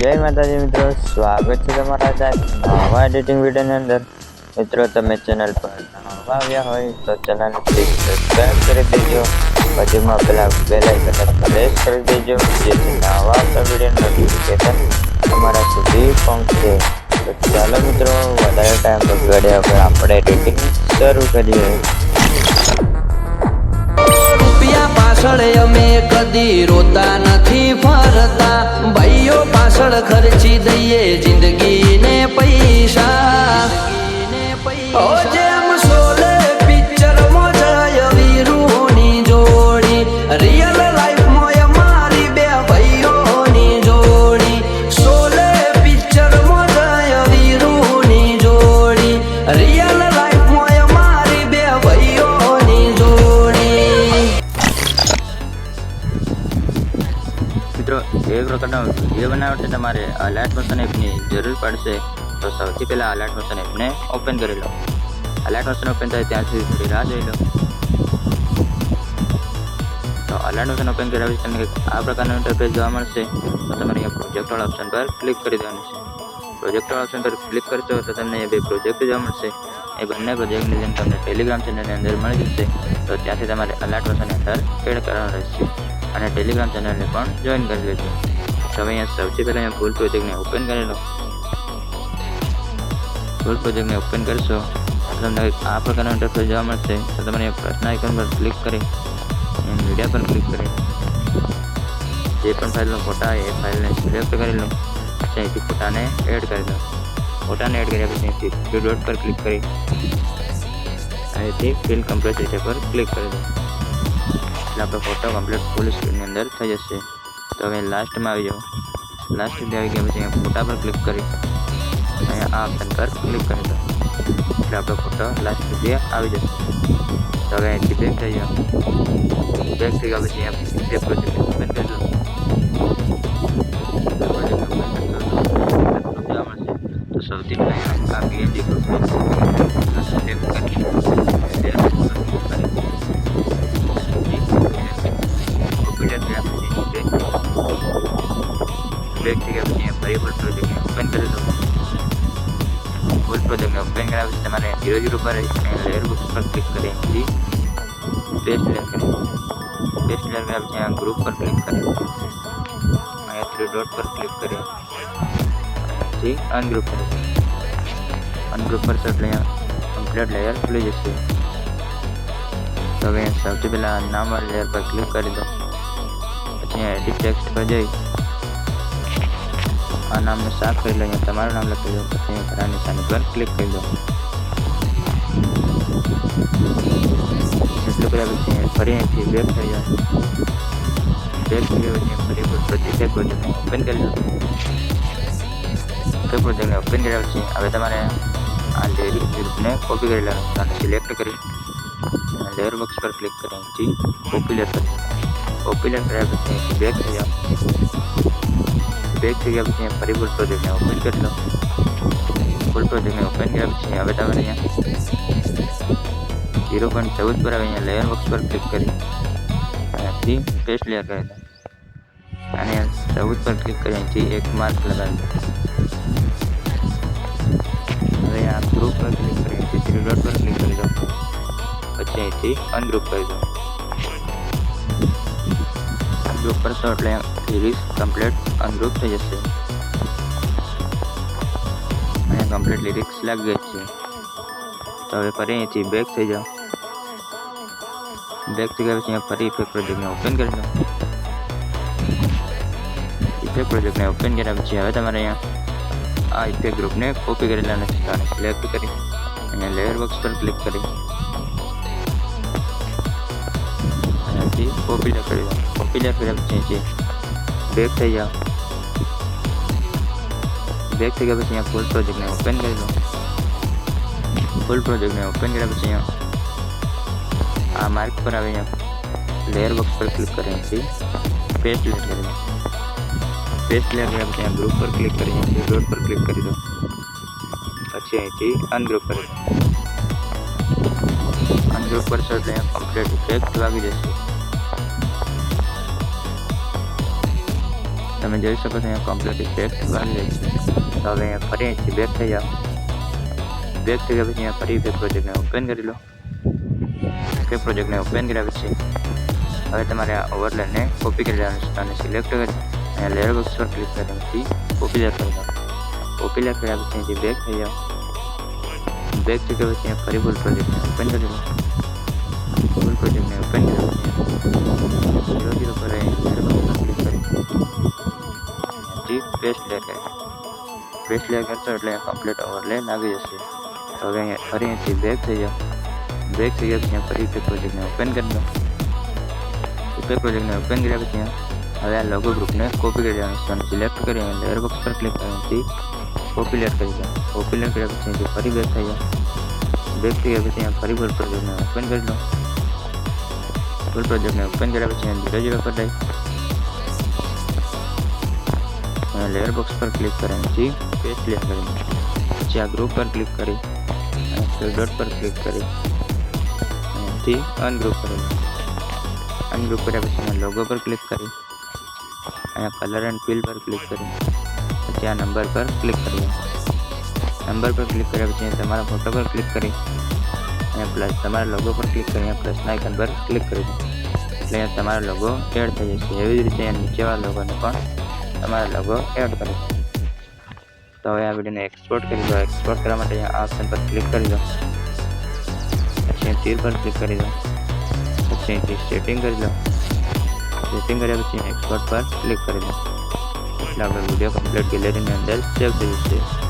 જય માતાજી મિત્રો, સ્વાગત છે તમારા નવા એડિટિંગ વિડીયોની અંદર। મિત્રો તમે ચેનલ પર નવા આવ્યા હોય તો ચેનલ પ્લીઝ સબસ્ક્રાઈબ કરી દેજો, બાજુમાં પેલા બેલ આઇકનને પ્રેસ કરી દેજો જેથી નવા આવતા વિડીયોની નોટિફિકેશન તમારા સુધી પહોંચે। તો ચાલો મિત્રો, વધારે ટાઈમ બગાડ્યા વગર આપણે એડિટિંગ શરૂ કરીએ। પાછળ અમે કદી રોતા નથી ફરતા, ભાઈઓ પાછળ ખર્ચી દઈએ જિંદગીને પૈસા। ઓ જેમ શોલે પિક્ચરમાં જય વીરુની જોડી, રિયલ લાઈફમાં અમારી બે ભાઈઓની જોડી। શોલે પિક્ચરમાં જય વીરુની જોડી, રિયલ લાઈફમાં અમારી બે ભાઈઓની જોડી। મિત્રો એ પ્રકારનો વિડીયો બનાવવા માટે તમારે અલર્ટ મોશન એપની જરૂર પડશે। તો સૌથી પહેલાં અલર્ટ મોશન એપને ઓપન કરી લો। અલર્ટ મોશન ઓપન થાય ત્યાં સુધી થોડી રાહ જોઈ લો। તો અલર્ટ મોશન ઓપન કર્યા પછી તમને આ પ્રકારનો ઇન્ટરફેસ જોવા મળશે। તો તમારે અહીંયા પ્રોજેક્ટ ઓપ્શન પર ક્લિક કરી દેવાનું છે। પ્રોજેક્ટ ઓપ્શન પર ક્લિક કરશો તો તમને બે પ્રોજેક્ટ જોવા મળશે। એ બંને પ્રોજેક્ટની લિંક તમને ટેલિગ્રામ ચેનલની અંદર મળી જશે। તો ત્યાંથી તમારે અલર્ટ મોશનની અંદર એડ કરવાનું રહેશે અને ટેલિગ્રામ ચેનલને પણ જોઈન કરી લેજો। તો અહીંયા સૌથી પહેલાં અહીંયા ફૂલ પ્રોજેક્ટને ઓપન કરી લો। ફૂલ પ્રોજેક્ટને ઓપન કરશો તો તમને આ પ્રકારનો ઇન્ટરફેસ જોવા મળશે। તો તમારે પ્રશ્ન આઇકન પર ક્લિક કરી મીડિયા પર ક્લિક કરી જે પણ ફાઇલનો ફોટા એ ફાઇલને સિલેક્ટ કરી લો। પછી અહીંથી ફોટાને એડ કરી દો। ફોટાને એડ કર્યા પછી અહીંથી થ્રી ડોટ પર ક્લિક કરી અહીંથી ફિલ કમ્પ્રેસ એરિયા પર ક્લિક કરી દો। એટલે આપણો ફોટો કમ્પ્લીટ ફૂલ સ્ક્રીનની અંદર થઈ જશે। તો હવે લાસ્ટમાં આવી જાઓ। લાસ્ટ સુધી આવી ગયા પછી અહીંયા ફોટા પર ક્લિક કરી અહીંયા આ ઓપ્શન પર ક્લિક કરી દો। એટલે આપણો ફોટો લાસ્ટ સુધી આવી જશે। તો હવે અહીંથી બેક થઈ જાઓ। બેક થઈ ગયા પછી અહીંયા બે પ્રોજેક્ટ ઓપન કરી લો। તો સૌથી પહેલાં આ પીએનજી ગ્રુપ સિલેક્ટ કરી બેક થઈ ગયા પછી ફરી ફૂલ પ્રોજેક્ટને ઓપન કરી દો। ફૂલ પ્રોજેક્ટને ઓપન કર્યા પછી તમારે 0 પર લેયર બોક્સ પર ક્લિક કરી અહીંથી પેસ્ટ લેયર કરી પેસ્ટ લેયર કર્યા પછી અહીંયા ગ્રુપ પર ક્લિક કરી અહીંયા થ્રી ડોટ પર ક્લિક કરી અહીંથી અનગ્રુપ કરી અનગ્રુપ પર એટલે અહીંયા કમ્પ્લીટ લેયર ખુલી જશે। તો હવે સૌથી પહેલાં નામવાળી લેયર પર ક્લિક કરી દો। પછી એડિટ ટેક્સ્ટ પર જઈ આ નામને સાફ કરી લો। અહીંયા તમારું નામ લખી દો। પછી ઘણા નિશાની પર ક્લિક કરી દો। એટલું કર્યા પછી ફરી અહીંથી બેક થઈ જાય। બેક થઈ ગયા પછી ફરી પ્રોજેક્ટને ઓપન કરી લો। પ્રોજેક્ટને ઓપન કર્યા પછી હવે તમારે આ લેયર ગ્રુપને કોપી કરી લેવાનું છે। સિલેક્ટ કરી લેયર બોક્સ પર ક્લિક કરી અહીંથી કોપી લેયર કરી કોપી લેયર કર્યા પછી અહીંથી બેક થઈ જાઓ। બેક થઈ ગયા પછી ફરી ફૂલ પ્રોજેક્ટને ઓપન કરી લો। ફૂલ પ્રોજેક્ટને ઓપન કર્યા પછી હવે તમારે અહીંયા 0.14 પર આવે અહીંયા લેયર બોક્સ પર ક્લિક કરી અહીંયાથી પેસ્ટ લેયર કરી દો અને 14 પર ક્લિક કરી અહીંથી એક માર્ક લગાવી દો। હવે આ ગ્રુપ પર ક્લિક કરી અહીંથી થ્રી ડોટ પર ક્લિક કરી દો। પછી અહીંથી અનગ્રુપ કરી દો। ગ્રુપ પર છો એટલે લિરિક્સ કમ્પ્લીટ અનગ્રુપ થઈ જશે। અહીંયા કમ્પ્લીટ લિરિક્સ લાગી ગઈ છે। તો હવે ફરી અહીંથી બેક થઈ જાઓ। બેક થઈ ગયા પછી અહીંયા ફરી ઇફેક્ટ પ્રોજેક્ટને ઓપન કરી દો। ઇફેક્ટ પ્રોજેક્ટને ઓપન કર્યા પછી હવે તમારે અહીંયા આ ઇફેક્ટ ગ્રુપને કોપી કરી લેવાનું છે। આને સિલેક્ટ કરી અહીંયા લેયર બોક્સ પર ક્લિક કરી અહીંયાથી કોપી લેયર કરી દો। કોપી લેયર કર્યા પછી અહીંથી બેક થઈ જાઓ। બેક થઈ ગયા પછી અહીંયા ફૂલ પ્રોજેક્ટને ઓપન કરી દો। ફૂલ પ્રોજેક્ટને ઓપન કર્યા પછી અહીંયા આ માર્ક પર આવે અહીંયા લેયર બોક્સ પર ક્લિક કરી અહીંથી પેસ્ટ લેયર કરી દો। પેસ્ટ લેયર કર્યા પછી અહીંયા ગ્રુપ પર ક્લિક કરી અહીંથી ડોટ પર ક્લિક કરી દો। પછી અહીંથી અનગ્રુપ કરી દો। અનગ્રુપ કરશો એટલે કમ્પ્લીટ ઇફેક્ટ વાગી જશે। તમે જોઈ શકો છો અહીંયા કમ્પ્લીટ ઇફેક્ટ બની રહી છે. તો હવે અહીંયા ફરી અહીંથી બેક થઈ જાઓ. બેક થઈ ગયા પછી અહીંયા ફરી બે પ્રોજેક્ટને ઓપન કરી લો. તે પ્રોજેક્ટને ઓપન કર્યા પછી હવે તમારે આ ઓવરલેને કોપી કરી લેવાનું છે. અને સિલેક્ટ કરી અહીંયા લેયર બોક્સ પર ક્લિક કરી અહીંથી કોપી લેયર કરી દો. કોપી લેયર કર્યા પછી અહીંથી બેક થઈ જાઓ. બેક થઈ ગયા પછી અહીંયા ફરી ફૂલ પ્રોજેક્ટને ઓપન કરી લો. ફૂલ પ્રોજેક્ટને ઓપન કર્યા પછી 0 પર લેયર બોક્સ પર ક્લિક કરી પેસ્ટ લેયર કરી. પેસ્ટ લેયર કરશો એટલે કમ્પ્લીટ ઓવરલે લાગી જશે. તો હવે અહીંયા ફરી અહીંથી બેક થઈ જાઓ. બેક થઈ ગયા પછી ફરી તે પ્રોજેક્ટને ઓપન કરી દો. તે પ્રોજેક્ટને ઓપન કર્યા પછી હવે આ લોગો ગ્રુપને કોપી કરી દેવાનું છે. સિલેક્ટ કરી લેયર બોક્સ પર ક્લિક કરવાથી કોપી લેયર કરી દો. કોપી લેયર કર્યા પછી ફરી બેક થઈ જાઓ. બેક થઈ ગયા પછી ફરી ફૂલ પ્રોજેક્ટને ઓપન કરી દો. ફૂલ પ્રોજેક્ટને ઓપન કર્યા પછી 0 પર જઈ લેયર બોક્સ પર ક્લિક કરી પેસ્ટ લેયર કરી પછી આ ગ્રુપ પર ક્લિક કરી અને થ્રી ડોટ પર ક્લિક કરી અહીંથી અનગ્રુપ કરી. અનગ્રુપ કર્યા પછી લોગો પર ક્લિક કરી અહીંયા કલર એન્ડ ફિલ પર ક્લિક કરી પછી આ નંબર પર ક્લિક કરી. નંબર પર ક્લિક કર્યા પછી તમારા ફોટો પર ક્લિક કરી અહીંયા પ્લસ તમારા લોગો પર ક્લિક કરી અહીંયા પ્લસના આઇકન પર ક્લિક કરી દો. એટલે અહીંયા તમારો લોગો એડ થઈ જશે. એવી જ રીતે અહીંયા નીચેવાળા લોગોને પણ તમારા લોગો એડ કરો. તો હવે આ વિડીયોને એક્સપોર્ટ કરી દો. એક્સપોર્ટ કરવા માટે આ ઓપ્શન પર ક્લિક કરી દો. પછી તીર પર ક્લિક કરી દો. પછી અહીંથી સેટિંગ કરી દો. સેટિંગ કર્યા પછી એક્સપોર્ટ પર ક્લિક કરી દો. એટલે આપણે વિડીયો કમ્પ્લીટ ગેલેરીની અંદર સેવ થઈ જશે.